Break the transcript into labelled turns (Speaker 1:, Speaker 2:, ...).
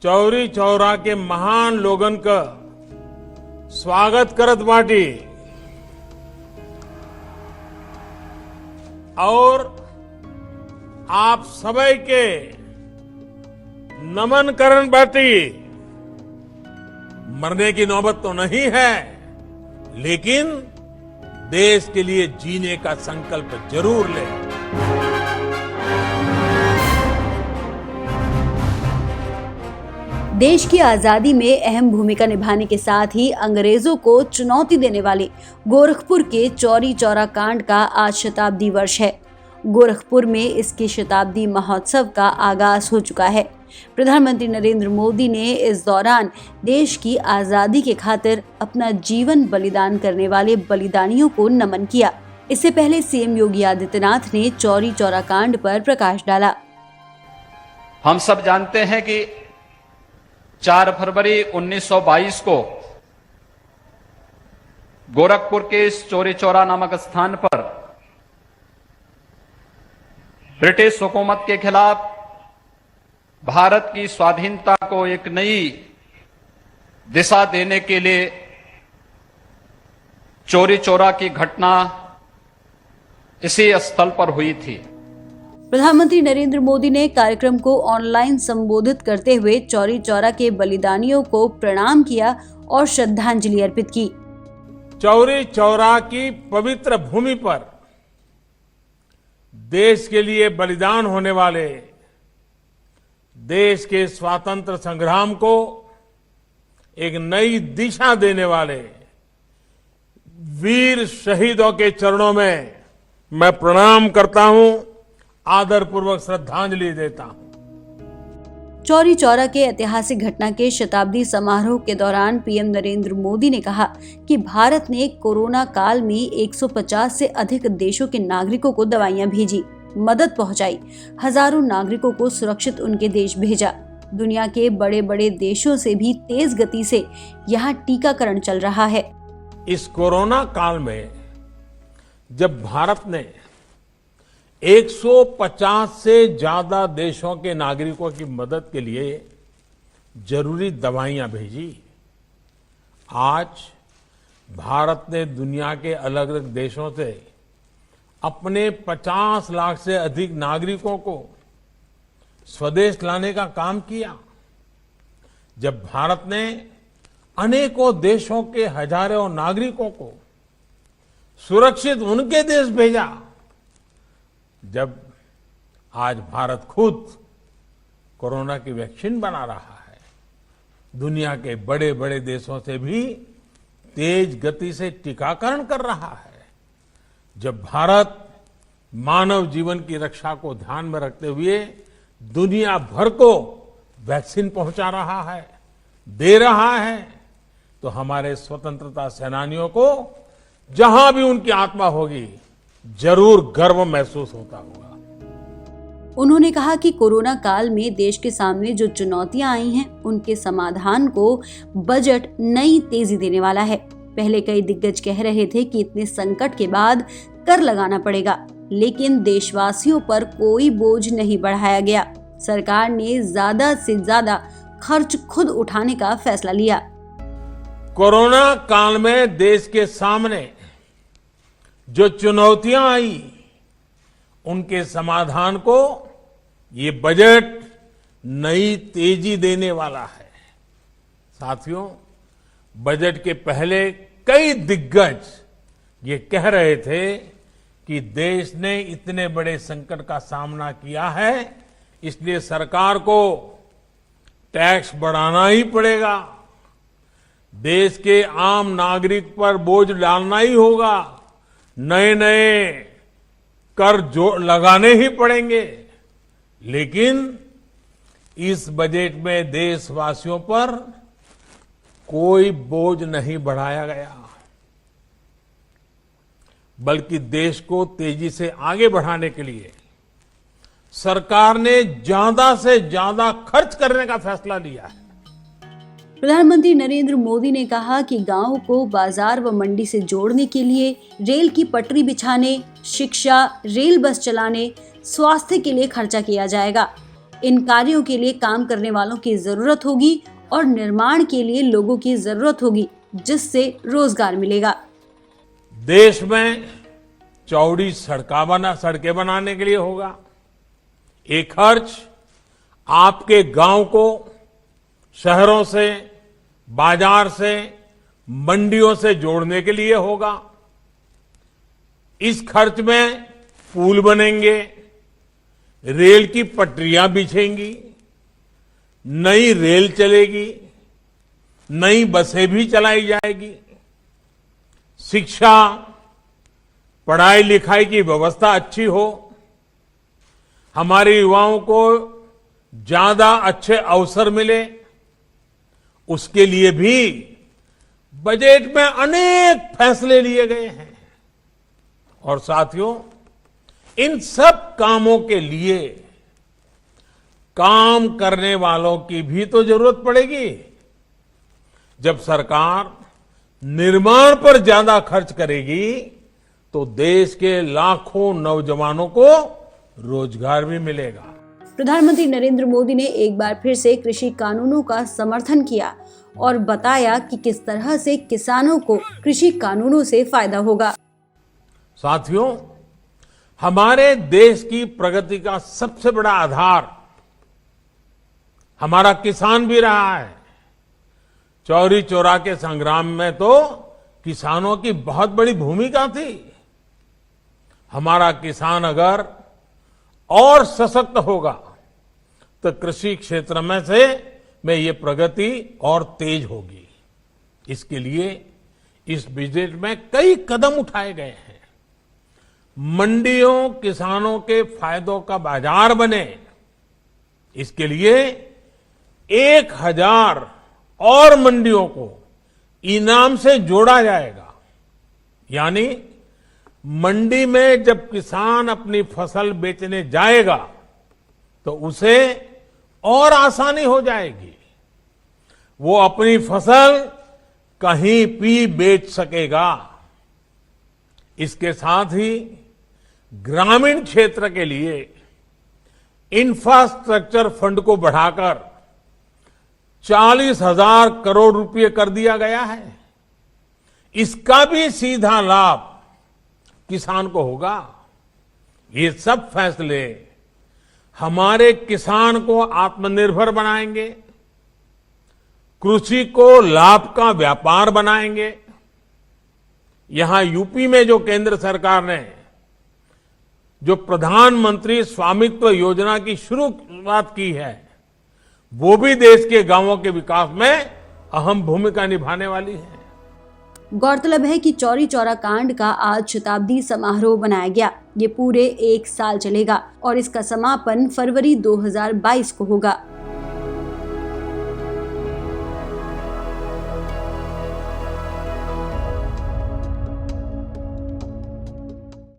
Speaker 1: चौरी चौरा के महान लोगन का स्वागत करत बाटी और आप सबई के नमन करन बाटी। मरने की नौबत तो नहीं है, लेकिन देश के लिए जीने का संकल्प जरूर लें।
Speaker 2: देश की आजादी में अहम भूमिका निभाने के साथ ही अंग्रेजों को चुनौती देने वाले गोरखपुर के चौरी चौरा कांड का आज शताब्दी वर्ष है। गोरखपुर में इसके शताब्दी महोत्सव का आगाज हो चुका है। प्रधानमंत्री नरेंद्र मोदी ने इस दौरान देश की आजादी के खातिर अपना जीवन बलिदान करने वाले बलिदानियों को नमन किया। इससे पहले सीएम योगी आदित्यनाथ ने चौरी चौरा कांड पर प्रकाश डाला।
Speaker 3: हम सब जानते हैं कि 4 फरवरी 1922 को गोरखपुर के इस चौरी चौरा नामक स्थान पर ब्रिटिश हुकूमत के खिलाफ भारत की स्वाधीनता को एक नई दिशा देने के लिए चौरी चौरा की घटना इसी स्थल पर हुई थी।
Speaker 2: प्रधानमंत्री नरेंद्र मोदी ने कार्यक्रम को ऑनलाइन संबोधित करते हुए चौरी चौरा के बलिदानियों को प्रणाम किया और श्रद्धांजलि अर्पित की।
Speaker 1: चौरी चौरा की पवित्र भूमि पर देश के लिए बलिदान होने वाले, देश के स्वातंत्र संग्राम को एक नई दिशा देने वाले वीर शहीदों के चरणों में मैं प्रणाम करता हूं, आदरपूर्वक श्रद्धांजलि देता हूं।
Speaker 2: चौरी चौरा के ऐतिहासिक घटना के शताब्दी समारोह के दौरान पीएम नरेंद्र मोदी ने कहा कि भारत ने कोरोना काल में 150 से अधिक देशों के नागरिकों को दवाइयां भेजी, मदद पहुंचाई, हजारों नागरिकों को सुरक्षित उनके देश भेजा। दुनिया के बड़े बड़े देशों से भी तेज गति से यहाँ टीकाकरण चल रहा है।
Speaker 1: इस कोरोना काल में जब भारत ने 150 से ज्यादा देशों के नागरिकों की मदद के लिए जरूरी दवाइयां भेजी, आज भारत ने दुनिया के अलग अलग देशों से अपने 50 लाख से अधिक नागरिकों को स्वदेश लाने का काम किया। जब भारत ने अनेकों देशों के हजारों नागरिकों को सुरक्षित उनके देश भेजा, जब आज भारत खुद कोरोना की वैक्सीन बना रहा है, दुनिया के बड़े बड़े देशों से भी तेज गति से टीकाकरण कर रहा है, जब भारत मानव जीवन की रक्षा को ध्यान में रखते हुए दुनिया भर को वैक्सीन पहुंचा रहा है, दे रहा है, तो हमारे स्वतंत्रता सेनानियों को जहां भी उनकी आत्मा होगी जरूर गर्व महसूस होता होगा।
Speaker 2: उन्होंने कहा कि कोरोना काल में देश के सामने जो चुनौतियां आई हैं, उनके समाधान को बजट नई तेजी देने वाला है। पहले कई दिग्गज कह रहे थे कि इतने संकट के बाद कर लगाना पड़ेगा, लेकिन देशवासियों पर कोई बोझ नहीं बढ़ाया गया। सरकार ने ज्यादा से ज्यादा खर्च खुद उठाने का फैसला लिया।
Speaker 1: कोरोना काल में देश के सामने जो चुनौतियां आई, उनके समाधान को ये बजट नई तेजी देने वाला है। साथियों, बजट के पहले कई दिग्गज ये कह रहे थे कि देश ने इतने बड़े संकट का सामना किया है, इसलिए सरकार को टैक्स बढ़ाना ही पड़ेगा, देश के आम नागरिक पर बोझ डालना ही होगा, नए नए कर लगाने ही पड़ेंगे। लेकिन इस बजट में देशवासियों पर कोई बोझ नहीं बढ़ाया गया, बल्कि देश को तेजी से आगे बढ़ाने के लिए सरकार ने ज्यादा से ज्यादा खर्च करने का फैसला लिया है।
Speaker 2: प्रधानमंत्री नरेंद्र मोदी ने कहा कि गांवों को बाजार व मंडी से जोड़ने के लिए रेल की पटरी बिछाने, शिक्षा, रेल बस चलाने, स्वास्थ्य के लिए खर्चा किया जाएगा। इन कार्यों के लिए काम करने वालों की जरूरत होगी और निर्माण के लिए लोगों की जरूरत होगी, जिससे रोजगार मिलेगा।
Speaker 1: देश में चौड़ी सड़कें बनाने के लिए होगा। ये खर्च आपके गांव को शहरों से, बाजार से, मंडियों से जोड़ने के लिए होगा। इस खर्च में पुल बनेंगे, रेल की पटरियां बिछेंगी, नई रेल चलेगी, नई बसें भी चलाई जाएगी। शिक्षा, पढ़ाई लिखाई की व्यवस्था अच्छी हो, हमारे युवाओं को ज्यादा अच्छे अवसर मिले, उसके लिए भी बजट में अनेक फैसले लिए गए हैं। और साथियों, इन सब कामों के लिए काम करने वालों की भी तो जरूरत पड़ेगी। जब सरकार निर्माण पर ज्यादा खर्च करेगी तो देश के लाखों नौजवानों को रोजगार भी मिलेगा।
Speaker 2: प्रधानमंत्री नरेंद्र मोदी ने एक बार फिर से कृषि कानूनों का समर्थन किया और बताया कि किस तरह से किसानों को कृषि कानूनों से फायदा होगा।
Speaker 1: साथियों, हमारे देश की प्रगति का सबसे बड़ा आधार हमारा किसान भी रहा है। चौरी चौरा के संग्राम में तो किसानों की बहुत बड़ी भूमिका थी। हमारा किसान अगर और सशक्त होगा तो कृषि क्षेत्र में ये प्रगति और तेज होगी। इसके लिए इस बजट में कई कदम उठाए गए हैं। मंडियों किसानों के फायदों का बाजार बने, इसके लिए 1000 और मंडियों को इनाम से जोड़ा जाएगा। यानी मंडी में जब किसान अपनी फसल बेचने जाएगा तो उसे और आसानी हो जाएगी। वो अपनी फसल कहीं भी बेच सकेगा। इसके साथ ही ग्रामीण क्षेत्र के लिए इंफ्रास्ट्रक्चर फंड को बढ़ाकर 40,000 करोड़ रुपए कर दिया गया है। इसका भी सीधा लाभ किसान को होगा। ये सब फैसले हमारे किसान को आत्मनिर्भर बनाएंगे, कृषि को लाभ का व्यापार बनाएंगे। यहां यूपी में जो केंद्र सरकार ने जो प्रधानमंत्री स्वामित्व योजना की शुरुआत की है, वो भी देश के गांवों के विकास में अहम भूमिका निभाने वाली है।
Speaker 2: गौरतलब है कि चौरी चौरा कांड का आज शताब्दी समारोह बनाया गया। ये पूरे 1 साल चलेगा और इसका समापन फरवरी 2022 को होगा।